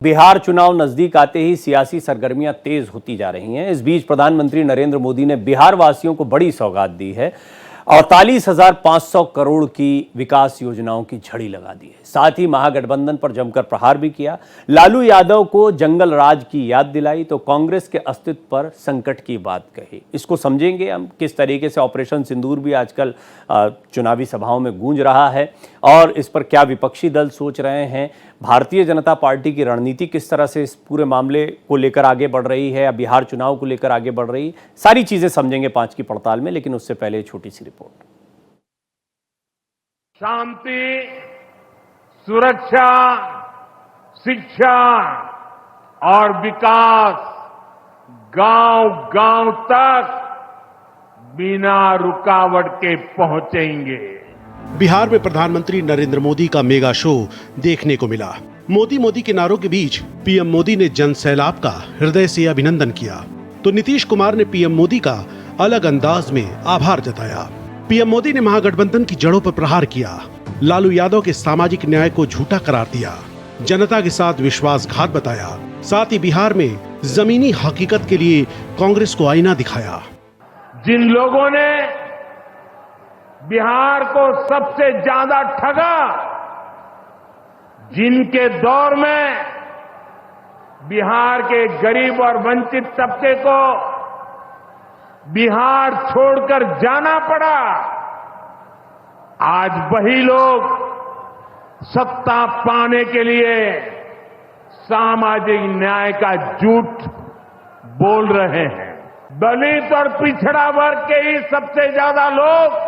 बिहार चुनाव नजदीक आते ही सियासी सरगर्मियां तेज होती जा रही हैं। इस बीच प्रधानमंत्री नरेंद्र मोदी ने बिहार वासियों को बड़ी सौगात दी है। 48,500 करोड़ की विकास योजनाओं की झड़ी लगा दी है। साथ ही महागठबंधन पर जमकर प्रहार भी किया। लालू यादव को जंगल राज की याद दिलाई तो कांग्रेस के अस्तित्व पर संकट की बात कही। इसको समझेंगे हम किस तरीके से ऑपरेशन सिंदूर भी आजकल चुनावी सभाओं में गूंज रहा है और इस पर क्या विपक्षी दल सोच रहे हैं। भारतीय जनता पार्टी की रणनीति किस तरह से इस पूरे मामले को लेकर आगे बढ़ रही है या बिहार चुनाव को लेकर आगे बढ़ रही है। सारी चीजें समझेंगे 5 की पड़ताल में, लेकिन उससे पहले छोटी सी रिपोर्ट। शांति, सुरक्षा, शिक्षा और विकास गांव-गांव तक बिना रुकावट के पहुंचेंगे। बिहार में प्रधानमंत्री नरेंद्र मोदी का मेगा शो देखने को मिला। मोदी के नारों के बीच पीएम मोदी ने जन सैलाब का हृदय से अभिनंदन किया तो नीतीश कुमार ने पीएम मोदी का अलग अंदाज में आभार जताया। पीएम मोदी ने महागठबंधन की जड़ों पर प्रहार किया। लालू यादव के सामाजिक न्याय को झूठा करार दिया, जनता के साथ विश्वासघात बताया। साथ ही बिहार में जमीनी हकीकत के लिए कांग्रेस को आईना दिखाया। जिन लोगों ने बिहार को सबसे ज्यादा ठगा, जिनके दौर में बिहार के गरीब और वंचित तबके को बिहार छोड़कर जाना पड़ा, आज वही लोग सत्ता पाने के लिए सामाजिक न्याय का झूठ बोल रहे हैं। दलित और पिछड़ा वर्ग के ही सबसे ज्यादा लोग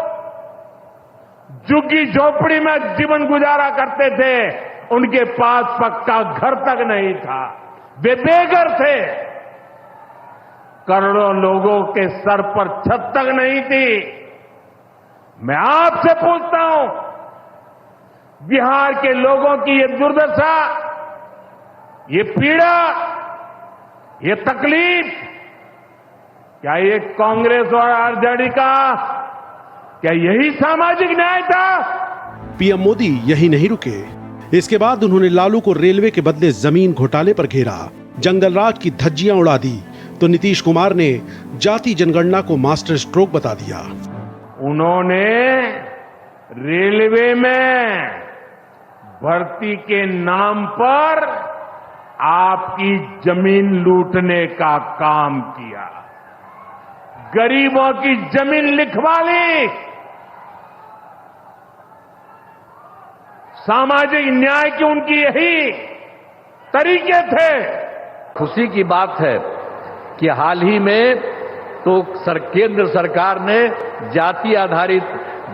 झुग्गी झोपड़ी में जीवन गुजारा करते थे, उनके पास पक्का घर तक नहीं था, वे बेघर थे। करोड़ों लोगों के सर पर छत तक नहीं थी। मैं आपसे पूछता हूं, बिहार के लोगों की ये दुर्दशा, ये पीड़ा, ये तकलीफ, क्या ये कांग्रेस और आरजेडी का, क्या यही सामाजिक न्याय था? पीएम मोदी यही नहीं रुके। इसके बाद उन्होंने लालू को रेलवे के बदले जमीन घोटाले पर घेरा, जंगल राज की धज्जियां उड़ा दी तो नीतीश कुमार ने जाति जनगणना को मास्टर स्ट्रोक बता दिया। उन्होंने रेलवे में भर्ती के नाम पर आपकी जमीन लूटने का काम किया, गरीबों की जमीन लिखवा ली। सामाजिक न्याय की उनकी यही तरीके थे। खुशी की बात है कि हाल ही में तो केंद्र सरकार ने जाति आधारित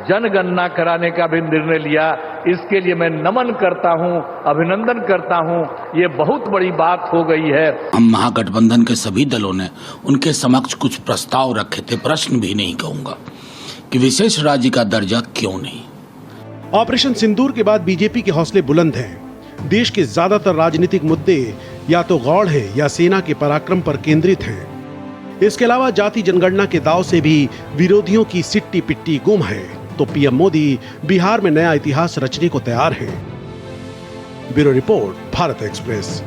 जनगणना कराने का भी निर्णय लिया। इसके लिए मैं नमन करता हूं, अभिनंदन करता हूं। ये बहुत बड़ी बात हो गई है। हम महागठबंधन के सभी दलों ने उनके समक्ष कुछ प्रस्ताव रखे थे, प्रश्न भी नहीं कहूंगा, कि विशेष राज्य का दर्जा क्यों नहीं। ऑपरेशन सिंदूर के बाद बीजेपी के हौसले बुलंद हैं। देश के ज्यादातर राजनीतिक मुद्दे या तो गौड़ है या सेना के पराक्रम पर केंद्रित हैं। इसके अलावा जाति जनगणना के दाव से भी विरोधियों की सिट्टी पिट्टी गुम है तो पीएम मोदी बिहार में नया इतिहास रचने को तैयार हैं। Bureau report, Bharat express.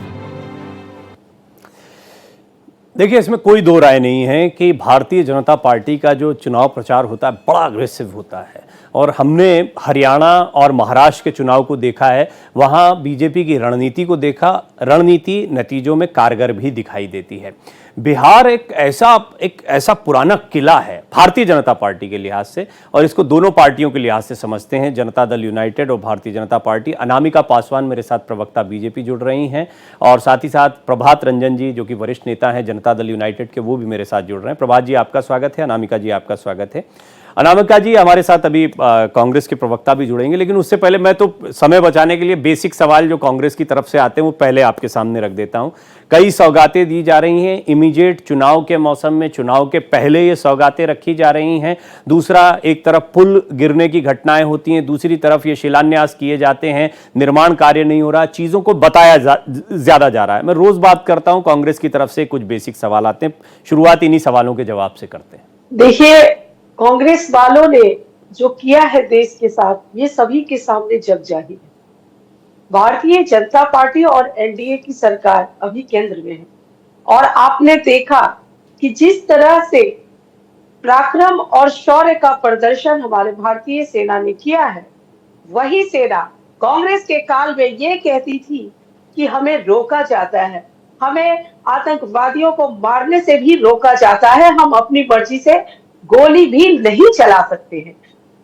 देखिए, इसमें कोई दो राय नहीं है कि भारतीय जनता पार्टी का जो चुनाव प्रचार होता है बड़ा अग्रेसिव होता है और हमने हरियाणा और महाराष्ट्र के चुनाव को देखा है, वहाँ बीजेपी की रणनीति को देखा। रणनीति नतीजों में कारगर भी दिखाई देती है। बिहार एक ऐसा पुराना किला है भारतीय जनता पार्टी के लिहाज से, और इसको दोनों पार्टियों के लिहाज से समझते हैं, जनता दल यूनाइटेड और भारतीय जनता पार्टी। अनामिका पासवान मेरे साथ प्रवक्ता बीजेपी जुड़ रही हैं और साथ ही साथ प्रभात रंजन जी जो कि वरिष्ठ नेता हैं जनता दल यूनाइटेड के, वो भी मेरे साथ जुड़ रहे हैं। प्रभात जी आपका स्वागत है, अनामिका जी आपका स्वागत है। अनामिका जी हमारे साथ अभी कांग्रेस के प्रवक्ता भी जुड़ेंगे, लेकिन उससे पहले मैं तो समय बचाने के लिए बेसिक सवाल जो कांग्रेस की तरफ से आते हैं वो पहले आपके सामने रख देता हूं। कई सौगातें दी जा रही हैं इमीडिएट चुनाव के मौसम में, चुनाव के पहले ये सौगातें रखी जा रही हैं। दूसरा, एक तरफ पुल गिरने की घटनाएं होती हैं, दूसरी तरफ ये शिलान्यास किए जाते हैं, निर्माण कार्य नहीं हो रहा, चीजों को बताया ज्यादा जा रहा है। मैं रोज बात करता हूं, कांग्रेस की तरफ से कुछ बेसिक सवाल आते हैं, शुरुआत इन्हीं सवालों के जवाब से करते हैं। देखिए, कांग्रेस वालों ने जो किया है देश के साथ, ये सभी के सामने जग जाहिर है। भारतीय जनता पार्टी और एनडीए की सरकार अभी केंद्र में है और आपने देखा कि जिस तरह से पराक्रम और शौर्य का प्रदर्शन हमारे भारतीय सेना ने किया है, वही सेना कांग्रेस के काल में ये कहती थी कि हमें रोका जाता है, हमें आतंकवादियों को मारने से भी रोका जाता है, हम अपनी मर्जी से गोली भी नहीं चला सकते हैं,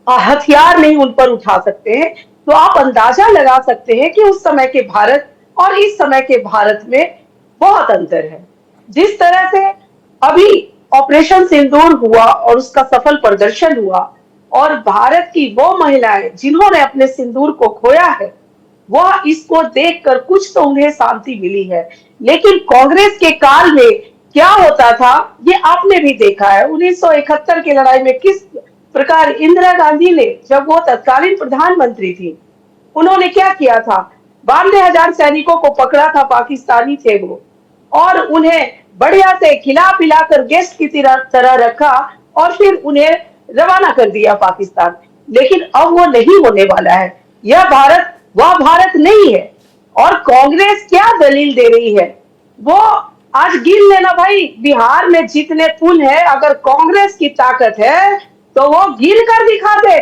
हथियार नहीं उन पर उठा सकते हैं। तो आप अंदाजा लगा सकते हैं कि उस समय के भारत और इस समय के भारत में बहुत अंतर है। जिस तरह से अभी ऑपरेशन सिंदूर हुआ और उसका सफल प्रदर्शन हुआ और भारत की वो महिलाएं जिन्होंने अपने सिंदूर को खोया है, वह इसको देखकर कुछ तो उन्हें शांति मिली है। लेकिन कांग्रेस के काल में क्या होता था ये आपने भी देखा है। 1971 की लड़ाई में किस प्रकार इंदिरा गांधी ने, जब वो तत्कालीन प्रधानमंत्री थी, उन्होंने क्या किया था, 92,000 सैनिकों को पकड़ा था, पाकिस्तानी थे वो, और उन्हें बढ़िया से खिला पिलाकर गेस्ट की तरह रखा और फिर उन्हें रवाना कर दिया पाकिस्तान। लेकिन अब वो नहीं होने वाला है। यह भारत वह भारत नहीं है। और कांग्रेस क्या दलील दे रही है, वो आज गिन लेना भाई, बिहार में जितने पुल है, अगर कांग्रेस की ताकत है तो वो गिन कर दिखा दे।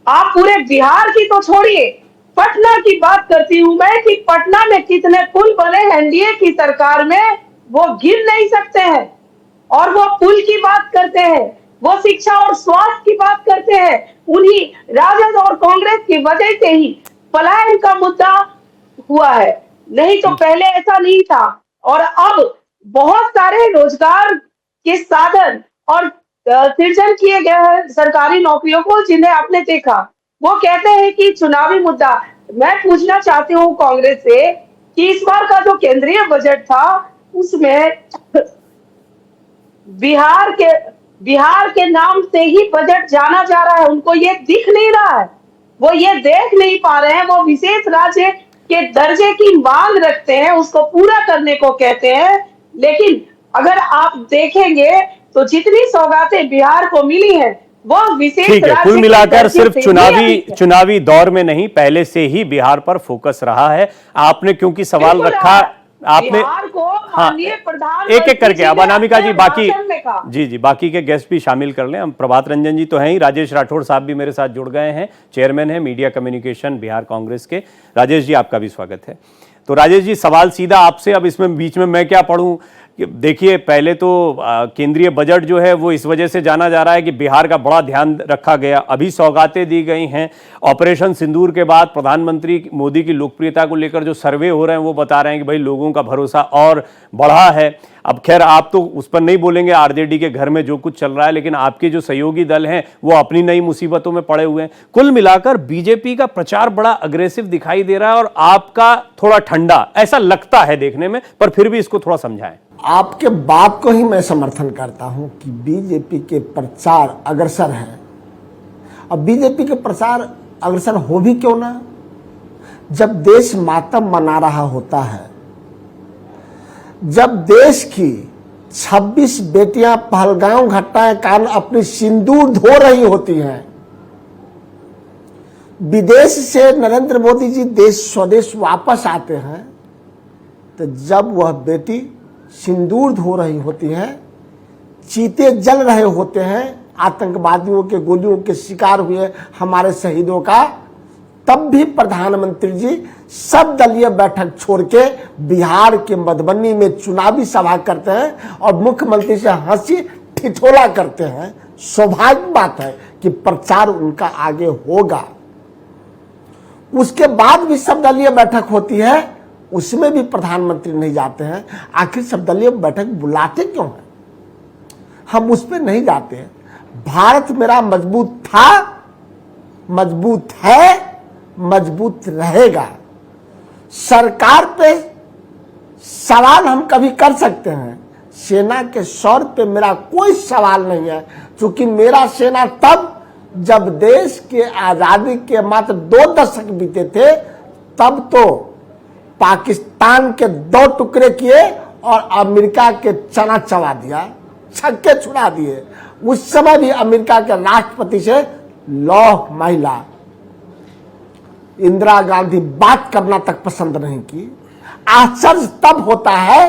आप पूरे बिहार की तो छोड़िए, पटना की बात करती हूं मैं कि पटना में कितने पुल बने एनडीए की सरकार में, वो गिन नहीं सकते हैं। और वो पुल की बात करते हैं, वो शिक्षा और स्वास्थ्य की बात करते हैं। उन्हीं राजद और कांग्रेस की वजह से ही पलायन का मुद्दा हुआ है, नहीं तो पहले ऐसा नहीं था। और अब बहुत सारे रोजगार के साधन और सृजन किए गए हैं सरकारी नौकरियों को, जिन्हें आपने देखा। वो कहते हैं कि चुनावी मुद्दा। मैं पूछना चाहती हूँ कांग्रेस से कि इस बार का जो केंद्रीय बजट था उसमें बिहार के नाम से ही बजट जाना जा रहा है। उनको ये दिख नहीं रहा है, वो ये देख नहीं पा रहे हैं। वो विशेष राज्य के दर्जे की मांग रखते हैं, उसको पूरा करने को कहते हैं। लेकिन अगर आप देखेंगे तो जितनी सौगातें बिहार को मिली हैं वो विशेष ठीक है, राज्य कुल के मिलाकर दर्जे सिर्फ से चुनावी दौर में नहीं, पहले से ही बिहार पर फोकस रहा है। आपने क्योंकि सवाल बिल्कुल रखा, आपने बिहार को माननीय प्रधानमंत्री एक एक करके, अब अनामिका जी बाकी, भाषण में कहा। जी बाकी के गेस्ट भी शामिल कर लें। हम प्रभात रंजन जी तो हैं ही, राजेश राठौड़ साहब भी मेरे साथ जुड़ गए हैं, चेयरमैन हैं मीडिया कम्युनिकेशन बिहार कांग्रेस के। राजेश जी आपका भी स्वागत है। तो राजेश जी, सवाल सीधा आपसे, अब इसमें बीच में मैं क्या पढ़ूं। देखिए, पहले तो केंद्रीय बजट जो है वो इस वजह से जाना जा रहा है कि बिहार का बड़ा ध्यान रखा गया, अभी सौगातें दी गई हैं। ऑपरेशन सिंदूर के बाद प्रधानमंत्री मोदी की लोकप्रियता को लेकर जो सर्वे हो रहे हैं वो बता रहे हैं कि भाई लोगों का भरोसा और बढ़ा है। अब खैर आप तो उस पर नहीं बोलेंगे, आरजेडी के घर में जो कुछ चल रहा है, लेकिन आपके जो सहयोगी दल हैं वो अपनी नई मुसीबतों में पड़े हुए हैं। कुल मिलाकर बीजेपी का प्रचार बड़ा अग्रेसिव दिखाई दे रहा है और आपका थोड़ा ठंडा, ऐसा लगता है देखने में, पर फिर भी इसको थोड़ा समझाएं। आपके बात को ही मैं समर्थन करता हूं कि बीजेपी के प्रचार अग्रसर है। अब बीजेपी के प्रचार अग्रसर हो भी क्यों ना, जब देश मातम मना रहा होता है, जब देश की 26 बेटियां पहलगांव घटना के कारण अपनी सिंदूर धो रही होती हैं, विदेश से नरेंद्र मोदी जी स्वदेश वापस आते हैं, तो जब वह बेटी सिंदूर धो रही होती हैं, चीते जल रहे होते हैं, आतंकवादियों के गोलियों के शिकार हुए हमारे शहीदों का, तब भी प्रधानमंत्री जी सब दलीय बैठक छोड़ के बिहार के मधुबनी में चुनावी सभा करते हैं और मुख्यमंत्री से हंसी ठिठोला करते हैं। सौभाग्य बात है कि प्रचार उनका आगे होगा। उसके बाद भी सब दलीय बैठक होती है, उसमें भी प्रधानमंत्री नहीं जाते हैं। आखिर सब दलीय बैठक बुलाते क्यों हैं? हम उस पर नहीं जाते हैं। भारत मेरा मजबूत था, मजबूत है, मजबूत रहेगा। सरकार पे सवाल हम कभी कर सकते हैं, सेना के शौर्य पे मेरा कोई सवाल नहीं है, क्योंकि मेरा सेना तब जब देश के आजादी के मात्र 2 दशक बीते थे, तब तो पाकिस्तान के 2 टुकड़े किए और अमेरिका के चना चबा दिया, छक्के छुड़ा दिए। उस समय भी अमेरिका के राष्ट्रपति से लौह महिला। इंदिरा गांधी बात करना तक पसंद नहीं की। आश्चर्य तब होता है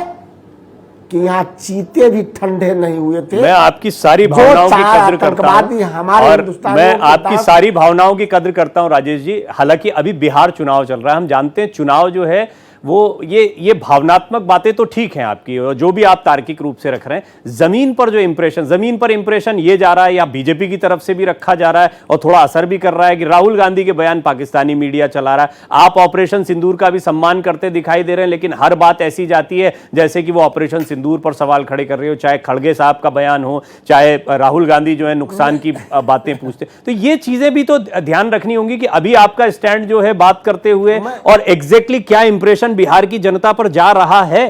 कि यहाँ चीते भी ठंडे नहीं हुए थे। मैं आपकी सारी भावनाओं की कद्र करता हूं और मैं आपकी सारी भावनाओं की कद्र करता हूं राजेश जी। हालांकि अभी बिहार चुनाव चल रहा है, हम जानते हैं चुनाव जो है वो ये भावनात्मक बातें तो ठीक हैं आपकी, और जो भी आप तार्किक रूप से रख रहे हैं, जमीन पर जो इंप्रेशन ये जा रहा है, या बीजेपी की तरफ से भी रखा जा रहा है और थोड़ा असर भी कर रहा है कि राहुल गांधी के बयान पाकिस्तानी मीडिया चला रहा है। आप ऑपरेशन सिंदूर का भी सम्मान करते दिखाई दे रहे हैं, लेकिन हर बात ऐसी जाती है जैसे कि वो ऑपरेशन सिंदूर पर सवाल खड़े कर रहे हो, चाहे खड़गे साहब का बयान हो, चाहे राहुल गांधी जो है नुकसान की बातें पूछते। तो ये चीजें भी तो ध्यान रखनी होंगी कि अभी आपका स्टैंड जो है बात करते हुए, और एग्जैक्टली क्या इंप्रेशन बिहार की जनता पर जा रहा है।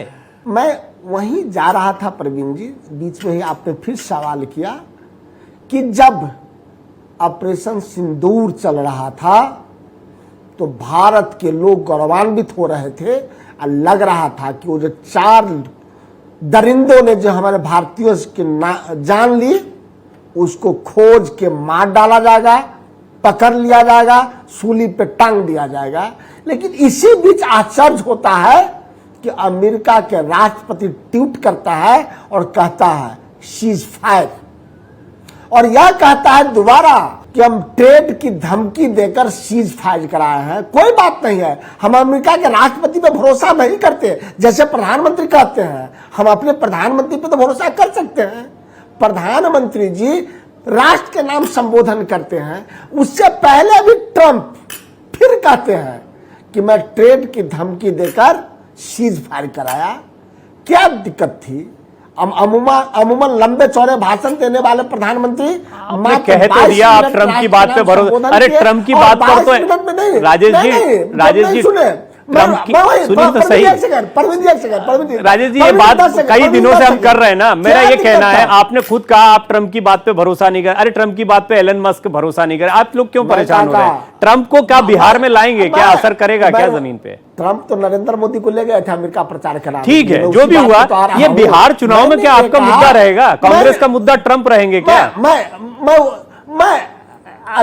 मैं वहीं जा रहा था प्रवीण जी, बीच में ही आपने फिर सवाल किया कि जब ऑपरेशन सिंदूर चल रहा था तो भारत के लोग गौरवान्वित हो रहे थे और लग रहा था कि वो जो 4 दरिंदों ने जो हमारे भारतीयों की जान ली, उसको खोज के मार डाला जाएगा, पकड़ लिया जाएगा, सूली पे टांग दिया जाएगा। लेकिन इसी बीच आश्चर्य होता है कि अमेरिका के राष्ट्रपति ट्वीट करता है और कहता है सीज फायर, और यह कहता है दोबारा कि हम ट्रेड की धमकी देकर सीज फायर कराए हैं। कोई बात नहीं है, हम अमेरिका के राष्ट्रपति पे भरोसा नहीं करते, जैसे प्रधानमंत्री कहते हैं हम अपने प्रधानमंत्री पे तो भरोसा कर सकते हैं। प्रधानमंत्री जी राष्ट्र के नाम संबोधन करते हैं, उससे पहले भी ट्रंप फिर कहते हैं कि मैं ट्रेड की धमकी देकर सीज फायर कराया। क्या दिक्कत थी? अमूमन लंबे चौड़े भाषण देने वाले प्रधानमंत्री कह तो दिया आप ट्रंप की बात पे भरोसा। अरे ट्रंप की बात पर तो राजेश जी सुनिए तो सही। राजेश जी ये बात कई दिनों से हम कर रहे हैं ना। मेरा ये कहना है, आपने खुद कहा आप ट्रंप की बात पे भरोसा नहीं कर। अरे ट्रंप की बात पे एलन मस्क भरोसा नहीं करे, आप लोग क्यों परेशान हो रहे हैं? ट्रंप को क्या बिहार में लाएंगे? क्या असर करेगा क्या जमीन पे? ट्रंप तो नरेंद्र मोदी को ले गए थे अमेरिका प्रचार कराने। ठीक है, जो भी हुआ, ये बिहार चुनाव में क्या आपका मुद्दा रहेगा? कांग्रेस का मुद्दा ट्रंप रहेंगे क्या? मैं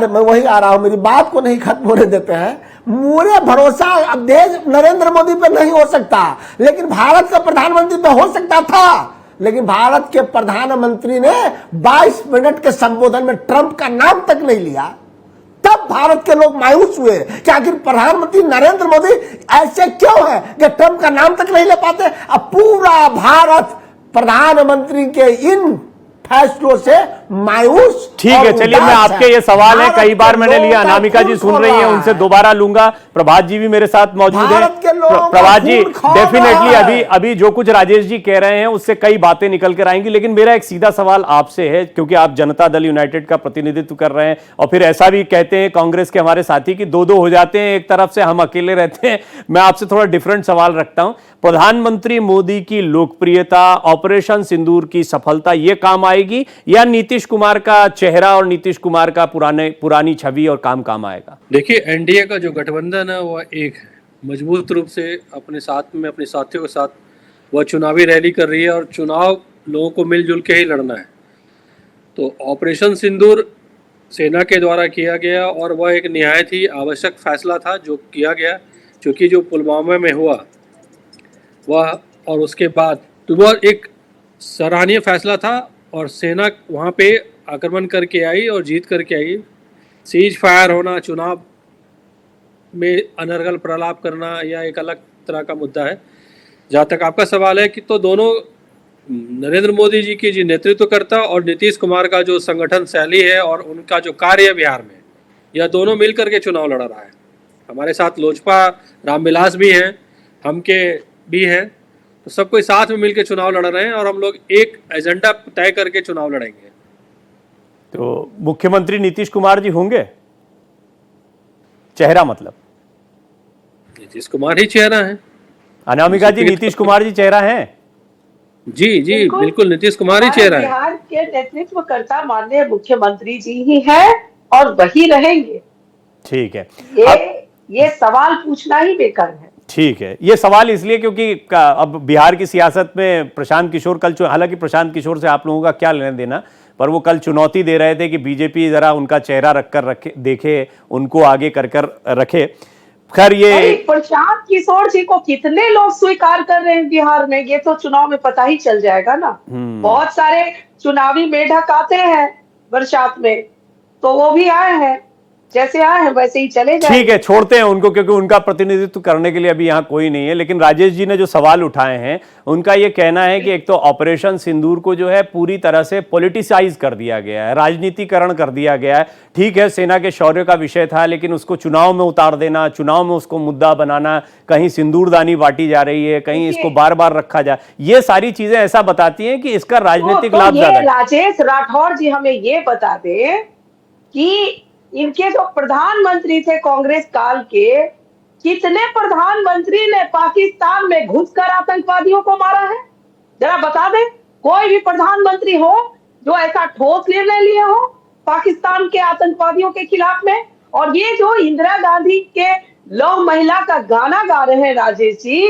वही आ रहा हूं, मेरी बात को नहीं खत्म होने देते हैं। मुझे भरोसा अब देश नरेंद्र मोदी पे नहीं हो सकता, लेकिन भारत का प्रधानमंत्री पे हो सकता था। लेकिन भारत के प्रधानमंत्री ने 22 मिनट के संबोधन में ट्रंप का नाम तक नहीं लिया। तब भारत के लोग मायूस हुए कि आखिर प्रधानमंत्री नरेंद्र मोदी ऐसे क्यों है कि ट्रंप का नाम तक नहीं ले पाते। अब पूरा भारत प्रधानमंत्री के इन फैसलों से मायूस। ठीक है, चलिए मैं आपके ये सवाल है कई बार मैंने लिया, अनामिका जी सुन रही हैं, उनसे दोबारा लूंगा। प्रभात जी भी मेरे साथ मौजूद हैं। प्रभात जी डेफिनेटली अभी जो कुछ राजेश जी कह रहे हैं उससे कई बातें निकल कर आएंगी, लेकिन मेरा एक सीधा सवाल आपसे है, क्योंकि आप जनता दल यूनाइटेड का प्रतिनिधित्व कर रहे हैं और फिर ऐसा भी कहते हैं कांग्रेस के हमारे साथी कि 2-2 हो जाते हैं, एक तरफ से हम अकेले रहते हैं। मैं आपसे थोड़ा डिफरेंट सवाल रखता हूं। प्रधानमंत्री मोदी की लोकप्रियता, ऑपरेशन सिंदूर की सफलता, ये काम आएगी या नीतीश कुमार का चेहरा और नीतीश कुमार का पुरानी छवि और काम आएगा? देखिए, एनडीए का जो गठबंधन है वह एक मजबूत रूप से अपने साथ में अपने साथियों के साथ वह चुनावी रैली कर रही है और चुनाव लोगों को मिलजुल के ही लड़ना है। तो ऑपरेशन सिंदूर सेना के द्वारा किया गया और वह एक निहायत ही आवश्यक फैसला था जो किया गया, क्योंकि जो पुलवामा में हुआ वह और उसके बाद तो वह एक सराहनीय फैसला था और सेना वहाँ पे आक्रमण करके आई और जीत करके आई। सीज फायर होना, चुनाव में अनर्गल प्रलाप करना या एक अलग तरह का मुद्दा है। जहाँ तक आपका सवाल है कि तो दोनों नरेंद्र मोदी जी की जो नेतृत्वकर्ता और नीतीश कुमार का जो संगठन शैली है और उनका जो कार्य है बिहार में, यह दोनों मिलकर के चुनाव लड़ रहा है। हमारे साथ लोजपा रामविलास भी हैं, हम के भी हैं, तो सब कोई साथ में मिलकर चुनाव लड़ रहे हैं और हम लोग एक एजेंडा तय करके चुनाव लड़ेंगे। तो मुख्यमंत्री नीतीश कुमार जी होंगे? चेहरा मतलब नीतीश कुमार ही चेहरा है। अनामिका जी, नीतीश कुमार जी चेहरा हैं? जी बिल्कुल नीतीश कुमार ही चेहरा है। बिहार के नेतृत्वकर्ता माननीय मुख्यमंत्री जी ही हैं और वही रहेंगे। ठीक है, ये सवाल पूछना ही बेकार है। ठीक है, ये सवाल इसलिए क्योंकि अब बिहार की सियासत में प्रशांत किशोर हालांकि प्रशांत किशोर से आप लोगों का क्या लेना देना, पर वो कल चुनौती दे रहे थे कि बीजेपी जरा उनका चेहरा रखकर देखे, उनको आगे कर रखे। खैर ये अरे प्रशांत किशोर जी को कितने लोग स्वीकार कर रहे हैं बिहार में, ये तो चुनाव में पता ही चल जाएगा ना। बहुत सारे चुनावी मेढक आते हैं बरसात में, तो वो भी आए हैं, जैसे आए हैं वैसे ही चले जाए। ठीक है, छोड़ते हैं उनको, क्योंकि उनका प्रतिनिधित्व करने के लिए अभी यहाँ कोई नहीं है। लेकिन राजेश जी ने जो सवाल उठाए हैं, उनका ये कहना है कि एक तो ऑपरेशन सिंदूर को जो है पूरी तरह से पॉलिटिसाइज कर दिया गया है, राजनीतिकरण कर दिया गया है। ठीक है, सेना के शौर्य का विषय था, लेकिन उसको चुनाव में उतार देना, चुनाव में उसको मुद्दा बनाना, कहीं सिंदूरदानी बांटी जा रही है, कहीं इसको बार बार रखा जा, ये सारी चीजें ऐसा बताती हैं कि इसका राजनीतिक लाभ ज्यादा है। राजेश राठौर जी हमें ये बता दे कि इनके जो प्रधानमंत्री थे कांग्रेस काल के, कितने प्रधानमंत्री ने पाकिस्तान में घुसकर आतंकवादियों को मारा है? जरा बता दे, कोई भी प्रधानमंत्री हो जो ऐसा ठोस निर्णय लिए हो पाकिस्तान के आतंकवादियों के खिलाफ में। और ये जो इंदिरा गांधी के लौ महिला का गाना गा रहे हैं राजेश जी,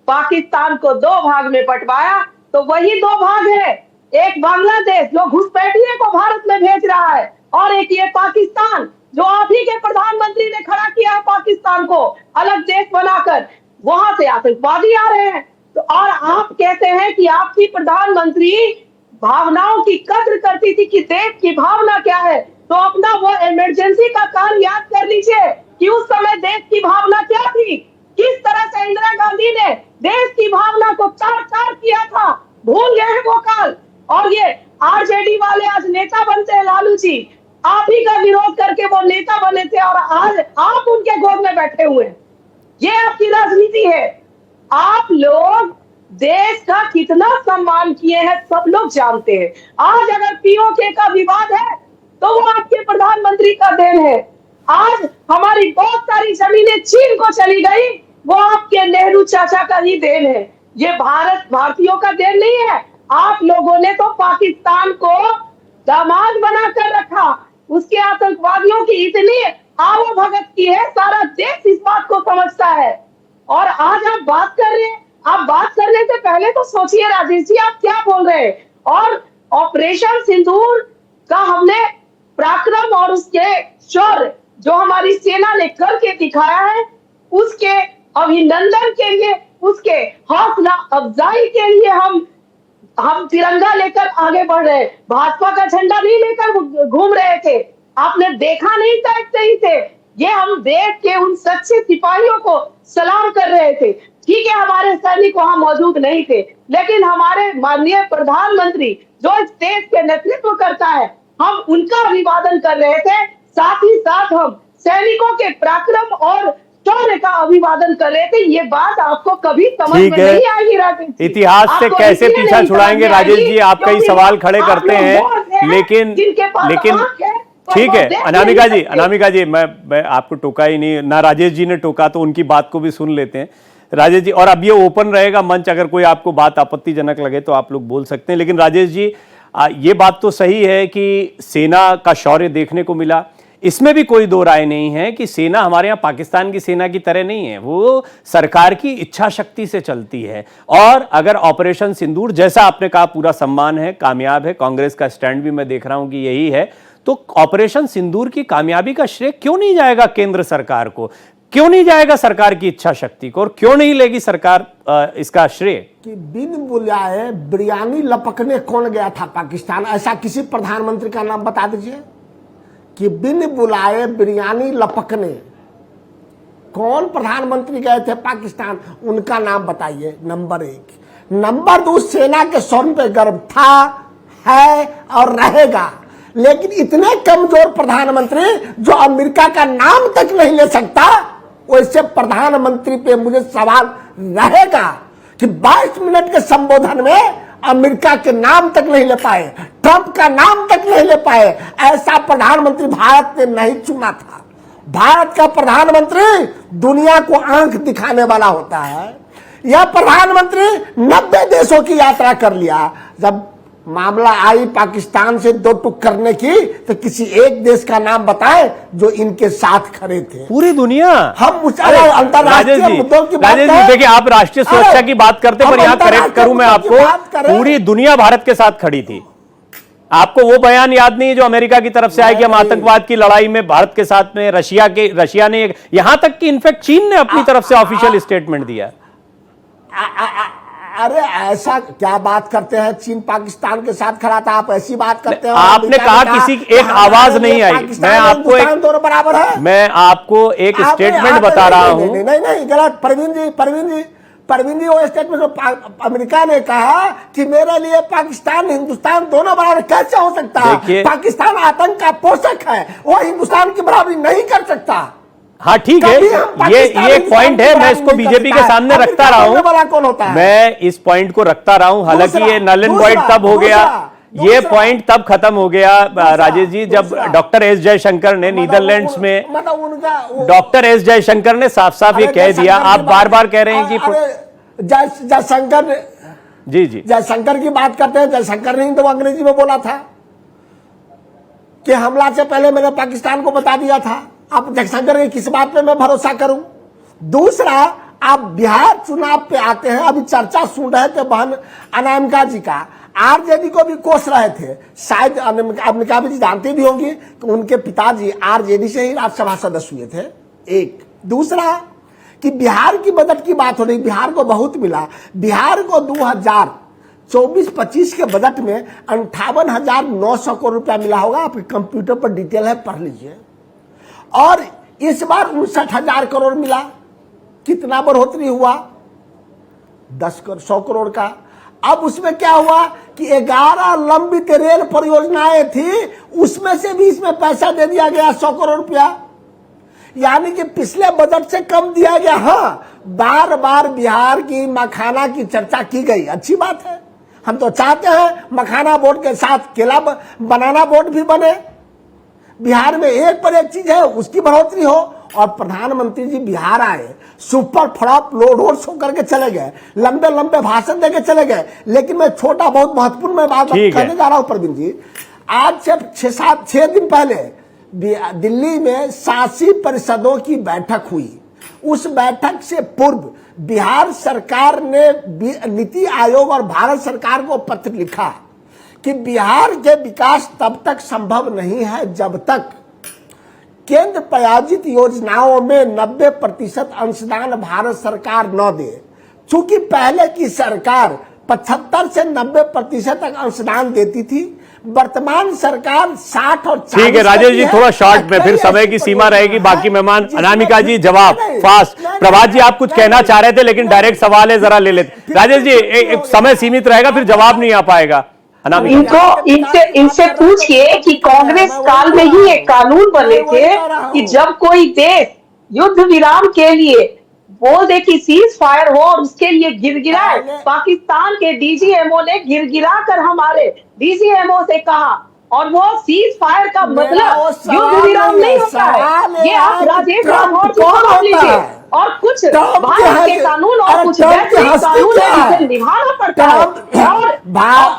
पाकिस्तान को 2 भाग में बंटवाया, तो वही 2 भाग है, एक बांग्लादेश जो घुसपैठिए को भारत में भेज रहा है, और एक ये पाकिस्तान जो आप ही के प्रधानमंत्री ने खड़ा किया है पाकिस्तान को अलग देश बनाकर, वहां से आतंकवादी आ रहे हैं। तो और आप कहते हैं कि आपकी प्रधानमंत्री भावनाओं की कद्र करती थी कि देश की भावना क्या है, तो अपना वो इमरजेंसी का काल याद कर लीजिए कि उस समय देश की भावना क्या थी, किस तरह से इंदिरा गांधी ने देश की भावना को तार-तार किया था। भूल गए हैं वो काल। और ये आरजेडी वाले आज नेता बनते हैं, लालू जी आप ही का विरोध करके वो नेता बने थे, और आज आप उनके गोद में बैठे हुए हैं। ये आपकी राजनीति है। आप लोग देश का कितना सम्मान किए हैं सब लोग जानते हैं। आज अगर पीओके का विवाद है तो वो आपके प्रधानमंत्री का देन है। आज हमारी बहुत सारी जमीनें चीन को चली गई, वो आपके नेहरू चाचा का ही देन है। ये भारतीयों का देन नहीं है। आप लोगों ने तो पाकिस्तान को दामाद बनाकर रखा, उसके आतंकवादियों की इतनी आवभगत की है, सारा देश इस बात को समझता है। और आज आप बात कर रहे हैं, आप बात करने से पहले तो सोचिए राजेश जी आप क्या बोल रहे हैं। और ऑपरेशन सिंदूर का हमने पराक्रम और उसके शौर्य जो हमारी सेना ने करके दिखाया है, उसके अभिनंदन के लिए, उसके हौसला अफजाई के लिए हम तिरंगा लेकर आगे बढ़ रहे हैं। भाजपा का झंडा नहीं लेकर घूम रहे थे, आपने देखा नहीं था, ही थे ये। हम देश के उन सच्चे सिपाहियों को सलाम कर रहे थे। ठीक है, हमारे सैनिक वहां मौजूद नहीं थे, लेकिन हमारे माननीय प्रधानमंत्री जो इस देश के नेतृत्व करता है, हम उनका अभिवादन कर रहे थे। साथ ही साथ हम सैनिकों के पराक्रम और शौर्य का अभिवादन कर रहे थे। ये बात आपको कभी समझ में नहीं आएगी राजेश जी। इतिहास से कैसे पीछा छुड़ाएंगे राजेश जी, आप कई सवाल खड़े करते हैं, लेकिन ठीक है अनामिका जी मैं आपको टोका ही नहीं ना, राजेश जी ने टोका, तो उनकी बात को भी सुन लेते हैं राजेश जी। और अब ये ओपन रहेगा मंच, अगर कोई आपको बात आपत्तिजनक लगे तो आप लोग बोल सकते हैं। लेकिन राजेश जी ये बात तो सही है कि सेना का शौर्य देखने को मिला, इसमें भी कोई दो राय नहीं है कि सेना हमारे यहाँ पाकिस्तान की सेना की तरह नहीं है, वो सरकार की इच्छा शक्ति से चलती है। और अगर ऑपरेशन सिंदूर, जैसा आपने कहा, पूरा सम्मान है, कामयाब है, कांग्रेस का स्टैंड भी मैं देख रहा हूं कि यही है, तो ऑपरेशन सिंदूर की कामयाबी का श्रेय क्यों नहीं जाएगा केंद्र सरकार को, क्यों नहीं जाएगा सरकार की इच्छा शक्ति को, और क्यों नहीं लेगी सरकार इसका श्रेय? कि बिन बुलाए बिरयानी लपकने कौन गया था पाकिस्तान? ऐसा किसी प्रधानमंत्री का नाम बता दीजिए कि बिन बुलाए बिरयानी लपकने कौन प्रधानमंत्री गए थे पाकिस्तान, उनका नाम बताइए। नंबर 1। नंबर 2, सेना के शौर्य पे गर्व था, है और रहेगा, लेकिन इतने कमजोर प्रधानमंत्री जो अमेरिका का नाम तक नहीं ले सकता, वैसे प्रधानमंत्री पे मुझे सवाल रहेगा कि 22 मिनट के संबोधन में अमेरिका के नाम तक नहीं ले पाए, ट्रंप का नाम तक नहीं ले पाए। ऐसा प्रधानमंत्री भारत ने नहीं चुना था। भारत का प्रधानमंत्री दुनिया को आंख दिखाने वाला होता है। यह प्रधानमंत्री 90 देशों की यात्रा कर लिया। जब मामला आई पाकिस्तान से दो टुक करने की, तो किसी एक देश का नाम बताएं जो इनके साथ खड़े थे। पूरी दुनिया। हम अंतरराष्ट्रीय मुद्दों की बात करें। देखिए, आप राष्ट्रीय सुरक्षा की बात करते, पर यहाँ करेक्ट करूं मैं आपको, पूरी दुनिया भारत के साथ खड़ी थी। आपको वो बयान याद नहीं है जो अमेरिका की तरफ से आया कि हम आतंकवाद की लड़ाई में भारत के साथ में रशिया ने, यहां तक कि इनफैक्ट चीन ने अपनी तरफ से ऑफिशियल स्टेटमेंट दिया। अरे ऐसा क्या बात करते हैं, चीन पाकिस्तान के साथ खड़ा था, आप ऐसी बात करते हैं। आपने कहा किसी एक आवाज नहीं आई, मैं आपको एक दोनों बराबर है, मैं आपको एक स्टेटमेंट बता रहा हूं। नहीं गलत, परवीन जी वो स्टेटमेंट अमेरिका ने कहा कि मेरे लिए पाकिस्तान हिंदुस्तान दोनों बराबर, कैसे हो सकता है? पाकिस्तान आतंक का पोषक है, वो हिंदुस्तान की बराबरी नहीं कर सकता। हाँ ठीक है, ये एक पॉइंट है, मैं इसको बीजेपी के सामने रखता रहा हूं, मैं इस पॉइंट को रखता रहा हूं। हालांकि ये नल एंड वॉइड तब हो गया, ये पॉइंट तब खत्म हो गया राजेश जी, जब डॉक्टर एस जयशंकर ने नीदरलैंड्स में, डॉक्टर एस जयशंकर ने साफ साफ ये कह दिया। आप बार बार कह रहे हैं कि जयशंकर, जी जयशंकर की बात करते हैं, जयशंकर ने तो अंग्रेजी में बोला था कि हमला से पहले मैंने पाकिस्तान को बता दिया था। आप जयशंकर के किस बात पे मैं भरोसा करूं? दूसरा, आप बिहार चुनाव पे आते हैं, अभी चर्चा सुन रहे थे बहन अनामिका जी का, आरजेडी को भी कोस रहे थे, शायद अनामिका जी जानते भी होंगे कि उनके पिताजी आरजेडी से ही राज्यसभा सदस्य हुए थे। एक दूसरा कि बिहार की बजट की बात हो रही, बिहार को बहुत मिला, बिहार को 2024-25 के बजट में 58,900 करोड़ रुपया मिला होगा, आपके कंप्यूटर पर डिटेल है, पढ़ लीजिए। और इस बार 59,000 करोड़ मिला, कितना बढ़ोतरी हुआ? 100 करोड़ का। अब उसमें क्या हुआ कि 11 लंबित रेल परियोजनाएं थी, उसमें से भी इसमें पैसा दे दिया गया 100 करोड़ रुपया, यानी कि पिछले बजट से कम दिया गया। हाँ, बार बार बिहार की मखाना की चर्चा की गई, अच्छी बात है, हम तो चाहते हैं मखाना बोर्ड के साथ केला बनाना बोर्ड भी बने, बिहार में एक पर एक चीज है उसकी बढ़ोतरी हो। और प्रधानमंत्री जी बिहार आए, सुपर फ्लॉप रोड शो करके चले गए, लंबे लंबे भाषण देके चले गए, लेकिन मैं छोटा बहुत महत्वपूर्ण मैं बात कहने जा रहा हूं प्रवीण जी। आज से 6 दिन पहले दिल्ली में शासी परिषदों की बैठक हुई, उस बैठक से पूर्व बिहार सरकार ने नीति आयोग और भारत सरकार को पत्र लिखा कि बिहार के विकास तब तक संभव नहीं है जब तक केंद्र प्रायोजित योजनाओं में 90% अंशदान भारत सरकार न दे। चूंकि पहले की सरकार 75 से 90% तक अंशदान देती थी, वर्तमान सरकार 60 और 40। ठीक है राजेश जी, थोड़ा शॉर्ट में, फिर समय की सीमा रहेगी। बाकी मेहमान अनामिका जी जवाब फास्ट। प्रभात जी आप कुछ कहना चाह रहे थे लेकिन डायरेक्ट सवाल है, जरा ले लेते। राजेश जी एक समय सीमित रहेगा, फिर जवाब नहीं आ पाएगा। इनसे पूछिए कि कांग्रेस काल में ही एक कानून बने थे कि जब कोई देश युद्ध विराम के लिए बोल दे कि सीज फायर हो और उसके लिए गिरगिराए, पाकिस्तान के डीजीएमओ ने गिरगिरा कर हमारे डीजीएमओ से कहा, और वो सीज फायर का मतलब युद्ध विराम नहीं होता है। ये आप राजेश राठौर जी को लीजिए, और कुछ भारत के कानून और कुछ वैसे कानून है जिसे निभाना पड़ता है। और भारत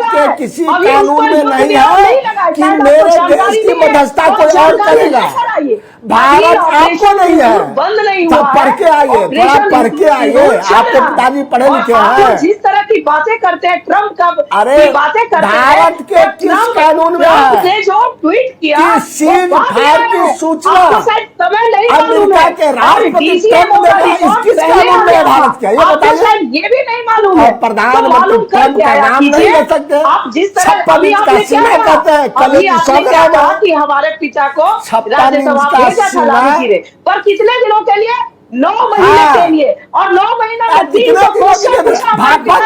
के किसी कानून में नहीं है कि मेरे देश की मध्यस्थता कोई और करेगा। भारत आपको नहीं है, बंद नहीं हुआ, पढ़ के आइए, थोड़ा पढ़ के आइए, आपके पिताजी पढ़े लिखे हैं। जिस तरह की बातें करते हैं ट्रम्प का, अरे बातें करते हैं, भारत के किस कानून में है जो ट्वीट किया सीज फायर की सूचना समय नहीं अमेरिका के राष्ट्रपति ट्रम्प ने किस कानून में भारत किया, ये बताइए। ये भी नहीं मालूम है, प्रधानमंत्री ट्रम्प का नाम नहीं ले सकते। आप जिस तरह अभी आपने क्या कहते हैं कि हमारे पिता को राज्यसभा भेजा था रानी जी ने, पर कितने दिनों के लिए? 9 महीने के लिए, और 9 महीना में 300 क्वेश्चन पूछा भाजपा का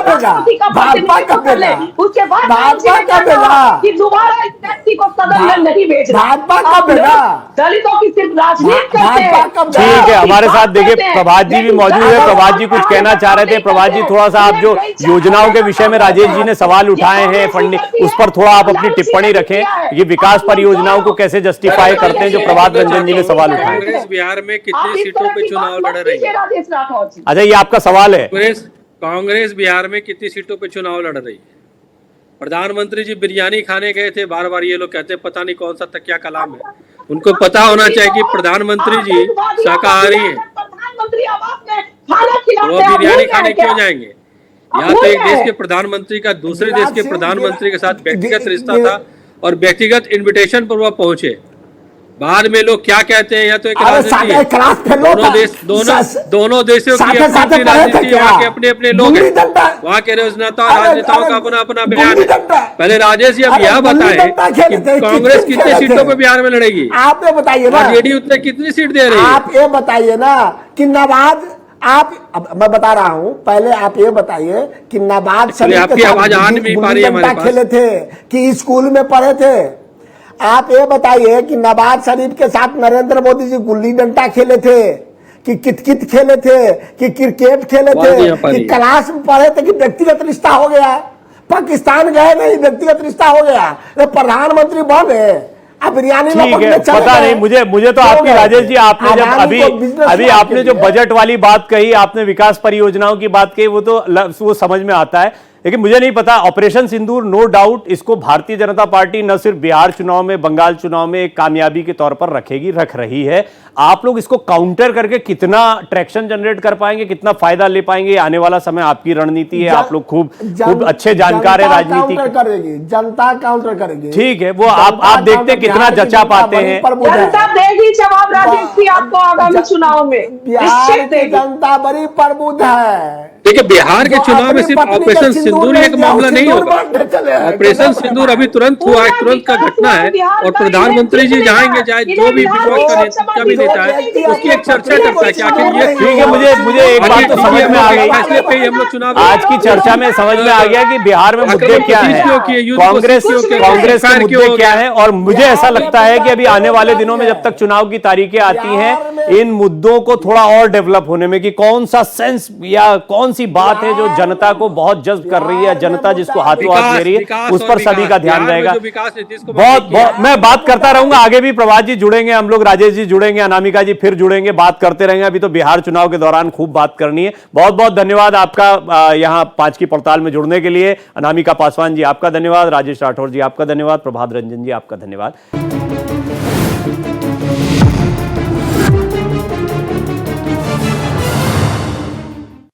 भेजा, भाजपा का भेजा, उसके बाद भाजपा का भेजा कि दोबारा इस व्यक्ति को सदन में नहीं भेजना, भाजपा का भेजा, दलितों की सिर्फ राजनीति करते हैं। ठीक है, हमारे साथ देखिए प्रभात जी भी मौजूद है। प्रभात जी कुछ कहना चाह रहे थे। प्रभात जी थोड़ा सा आप जो योजनाओं के विषय में राजेश जी ने सवाल उठाए हैं फंडिंग, उस पर थोड़ा आप अपनी टिप्पणी रखें। ये विकास परियोजनाओं को कैसे जस्टिफाई करते हैं, जो प्रभात रंजन जी ने सवाल उठाए। कांग्रेस बिहार में कितनी सीटों पे चुनाव लड़ रही है? अच्छा, ये आपका सवाल है। कांग्रेस बिहार में कितनी सीटों पे चुनाव लड़ रही है? प्रधानमंत्री जी बिरयानी खाने गए थे, बार बार ये लोग कहते हैं पता नहीं कौन सा तकिया कलाम है। उनको पता होना चाहिए कि प्रधानमंत्री जी शाकाहारी हैं, प्रधानमंत्री आवास में खाना तो वो बिरयानी खाने क्यों जाएंगे? या तो एक देश के प्रधानमंत्री का दूसरे देश के प्रधानमंत्री के साथ व्यक्तिगत रिश्ता था और व्यक्तिगत इनविटेशन पर वह पहुंचे। बाद में लोग क्या कहते हैं, या तो एक राजनीति है, दोनों देशों की अपनी राजनीति, वहाँ के अपने अपने लोग हैं, वहाँ के राजनेताओं का अपना अपना बयान है। पहले राजेश जी अब यह बताएं कि कांग्रेस कितनी सीटों पे बिहार में लड़ेगी, आप ये बताइए ना, जेडीयू उतने कितनी सीट दे रही है? आप ये बताइए ना कि नवाज, अब मैं बता रहा हूं, पहले आप ये बताइए कि नवाज शरीफ आपकी आवाज आ नहीं पा रही है हमारे पास, खेले थे कि स्कूल में पढ़े थे? आप ये बताइए कि नवाज शरीफ के साथ नरेंद्र मोदी जी गुल्ली डंडा खेले थे, कि कितकित खेले थे, कि क्रिकेट खेले थे, कि क्लास में पढ़े थे, कि व्यक्तिगत रिश्ता हो गया? पाकिस्तान गए नहीं, व्यक्तिगत रिश्ता हो गया, प्रधानमंत्री बने, अब बिरयानी ठीक है, पता नहीं मुझे तो आपकी, राजेश जी आपने जब अभी आपने जो बजट वाली बात कही, आपने विकास परियोजनाओं की बात कही, वो समझ में आता है, लेकिन मुझे नहीं पता ऑपरेशन सिंदूर, नो डाउट इसको भारतीय जनता पार्टी न सिर्फ बिहार चुनाव में, बंगाल चुनाव में एक कामयाबी के तौर पर रख रही है। आप लोग इसको काउंटर करके कितना ट्रैक्शन जनरेट कर पाएंगे, कितना फायदा ले पाएंगे, आने वाला समय आपकी रणनीति है, आप लोग खूब अच्छे जानकार है राजनीति करेगी, जनता काउंटर करेगी, ठीक है, वो आप देखते हैं कितना जचा पाते हैं। जनता देगी जवाब राजेश जी आपको आगामी चुनाव में, बिहार की जनता बड़ी प्रबुद्ध है। देखिए, बिहार के चुनाव में सिर्फ ऑपरेशन सिंदूर एक मामला नहीं होगा। ऑपरेशन सिंदूर अभी तुरंत हुआ है, तुरंत का घटना है, और प्रधानमंत्री जी जाएंगे, चाहे जो भी विपक्ष का भी नेता है, उसकी एक चर्चा करता है कि आखिर ये ठीक है। मुझे एक बात तो समझ में आ गई, फैसले पे ही हम लोग चुनाव, आज की चर्चा में समझ में आ गया कि बिहार में मुद्दे क्या है, कांग्रेस के मुद्दे क्या है, और मुझे ऐसा लगता है कि अभी आने वाले दिनों में जब तक चुनाव की तारीखें आती हैं, इन मुद्दों को थोड़ा और डेवलप होने में, कि कौन सा सेंस या कौन सी बात है जो जनता को बहुत जज्ब कर रही है, जनता जिसको हाथों हाथ ले रही है, उस पर सभी का ध्यान रहेगा। बहुत मैं बात करता रहूंगा, आगे भी प्रभात जी जुड़ेंगे, हम लोग राजेश जी जुड़ेंगे, अनामिका जी फिर जुड़ेंगे, बात करते रहेंगे। अभी तो बिहार चुनाव के दौरान खूब बात करनी है। बहुत बहुत धन्यवाद आपका यहाँ 5 की पड़ताल में जुड़ने के लिए। अनामिका पासवान जी आपका धन्यवाद, राजेश राठौर जी आपका धन्यवाद, प्रभात रंजन जी आपका धन्यवाद।